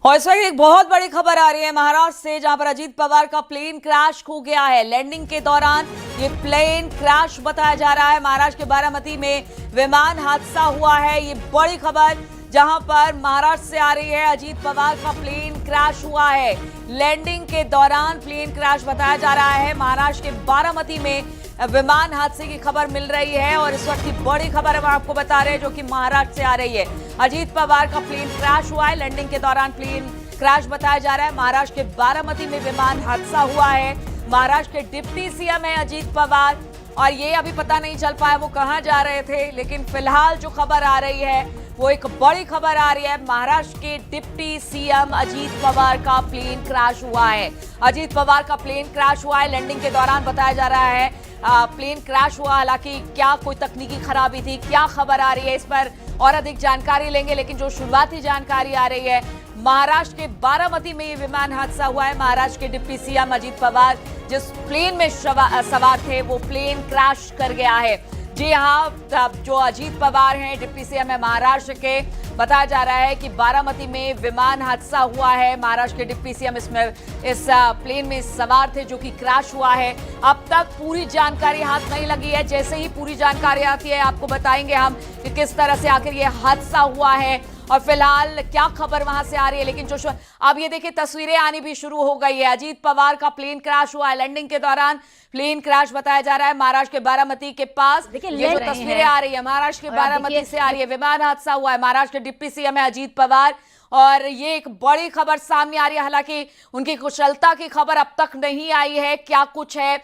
और इस वक्त एक बहुत बड़ी खबर आ रही है महाराष्ट्र से, जहां पर अजीत पवार का प्लेन क्रैश हो गया है। लैंडिंग के दौरान ये प्लेन क्रैश बताया जा रहा है। महाराष्ट्र के बारामती में विमान हादसा हुआ है। ये बड़ी खबर जहां पर महाराष्ट्र से आ रही है। अजीत पवार का प्लेन क्रैश हुआ है। लैंडिंग के दौरान प्लेन क्रैश बताया जा रहा है। महाराष्ट्र के बारामती में विमान हादसे की खबर मिल रही है और इस वक्त की बड़ी खबर हम आपको बता रहे हैं, जो कि महाराष्ट्र से आ रही है। अजीत पवार का प्लेन क्रैश हुआ है। लैंडिंग के दौरान प्लेन क्रैश बताया जा रहा है। महाराष्ट्र के बारामती में विमान हादसा हुआ है। महाराष्ट्र के डिप्टी सीएम है अजीत पवार, और ये अभी पता नहीं चल पाया वो कहां जा रहे थे, लेकिन फिलहाल जो खबर आ रही है वो एक बड़ी खबर आ रही है। महाराष्ट्र के डिप्टी सीएम अजीत पवार का प्लेन क्रैश हुआ है। अजीत पवार का प्लेन क्रैश हुआ है। लैंडिंग के दौरान बताया जा रहा है प्लेन क्रैश हुआ। हालांकि क्या कोई तकनीकी खराबी थी, क्या खबर आ रही है, इस पर और अधिक जानकारी लेंगे। लेकिन जो शुरुआती जानकारी आ रही है, महाराष्ट्र के बारामती में ये विमान हादसा हुआ है। महाराष्ट्र के डिप्टी सीएम अजीत पवार जिस प्लेन में सवार थे वो प्लेन क्रैश कर गया है। जी हाँ, जो अजीत पवार हैं डिप्टी सीएम है महाराष्ट्र के, बताया जा रहा है कि बारामती में विमान हादसा हुआ है। महाराष्ट्र के डिप्टी सीएम इस प्लेन में सवार थे जो कि क्रैश हुआ है। अब तक पूरी जानकारी हाथ नहीं लगी है। जैसे ही पूरी जानकारी आती है आपको बताएंगे हम कि किस तरह से आखिर ये हादसा हुआ है और फिलहाल क्या खबर वहां से आ रही है। लेकिन जो अब ये देखिए तस्वीरें आनी भी शुरू हो गई है। अजीत पवार का प्लेन क्रैश हुआ है। लैंडिंग के दौरान प्लेन क्रैश बताया जा रहा है महाराष्ट्र के बारामती के पास। ये जो तस्वीरें आ रही है महाराष्ट्र के बारामती से आ रही है। विमान हादसा हुआ है। महाराष्ट्र के डिप्टी सीएम है अजीत पवार, और ये एक बड़ी खबर सामने आ रही है। हालांकि उनकी कुशलता की खबर अब तक नहीं आई है, क्या कुछ है,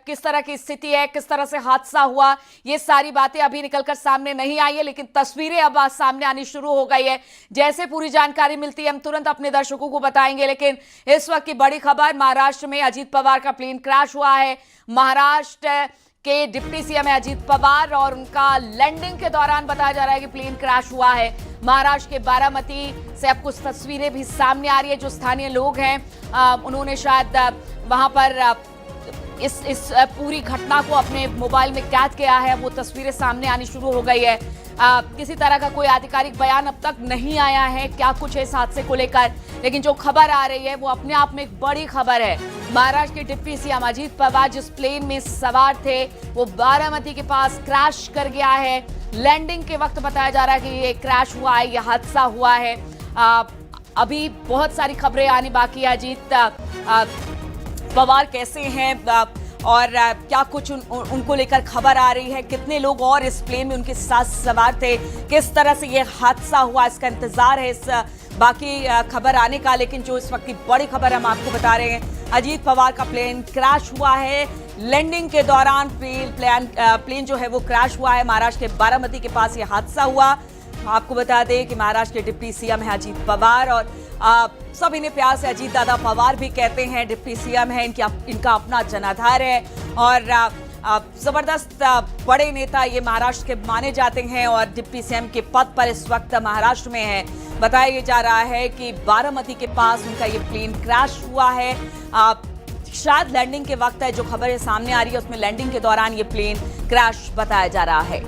किस तरह की स्थिति है, किस तरह से हादसा हुआ, ये सारी बातें अभी निकलकर सामने नहीं आई है। लेकिन तस्वीरें अब सामने आनी शुरू हो गई है। जैसे पूरी जानकारी मिलती है हम तुरंत अपने दर्शकों को बताएंगे। लेकिन इस वक्त की बड़ी खबर, महाराष्ट्र में अजीत पवार का प्लेन क्रैश हुआ है। महाराष्ट्र के डिप्टी सीएम है अजीत पवार, और उनका लैंडिंग के दौरान बताया जा रहा है कि प्लेन क्रैश हुआ है। महाराष्ट्र के बारामती से अब कुछ तस्वीरें भी सामने आ रही है। जो स्थानीय लोग हैं उन्होंने शायद वहां पर इस पूरी घटना को अपने मोबाइल में कैद किया है। वो तस्वीरें सामने आनी शुरू हो गई है। किसी तरह का कोई आधिकारिक बयान अब तक नहीं आया है क्या कुछ है इस हादसे को लेकर, लेकिन जो खबर आ रही है वो अपने आप में एक बड़ी खबर है। महाराष्ट्र के डिप्टी सीएम अजीत पवार जिस प्लेन में सवार थे वो बारामती के पास क्रैश कर गया है। लैंडिंग के वक्त बताया जा रहा है कि ये क्रैश हुआ है, ये हादसा हुआ है। अभी बहुत सारी खबरें आनी बाकी है। अजीत पवार कैसे हैं और क्या कुछ उनको लेकर खबर आ रही है, कितने लोग और इस प्लेन में उनके साथ सवार थे, किस तरह से ये हादसा हुआ, इसका इंतजार है इस बाकी खबर आने का। लेकिन जो इस वक्त की बड़ी खबर हम आपको बता रहे हैं, अजीत पवार का प्लेन क्रैश हुआ है। लैंडिंग के दौरान प्लेन जो है वो क्रैश हुआ है। महाराष्ट्र के बारामती के पास ये हादसा हुआ। आपको बता दें कि महाराष्ट्र के डिप्टी सीएम है अजीत पवार, और सब इन्हें प्यार से अजीत दादा पवार भी कहते हैं। डिप्टी सीएम है, इनका अपना जनाधार है और जबरदस्त बड़े नेता ये महाराष्ट्र के माने जाते हैं, और डिप्टी सीएम के पद पर इस वक्त महाराष्ट्र में है। बताया जा रहा है कि बारामती के पास उनका ये प्लेन क्रैश हुआ है। शायद लैंडिंग के वक्त है, जो खबर सामने आ रही है उसमें लैंडिंग के दौरान ये प्लेन क्रैश बताया जा रहा है।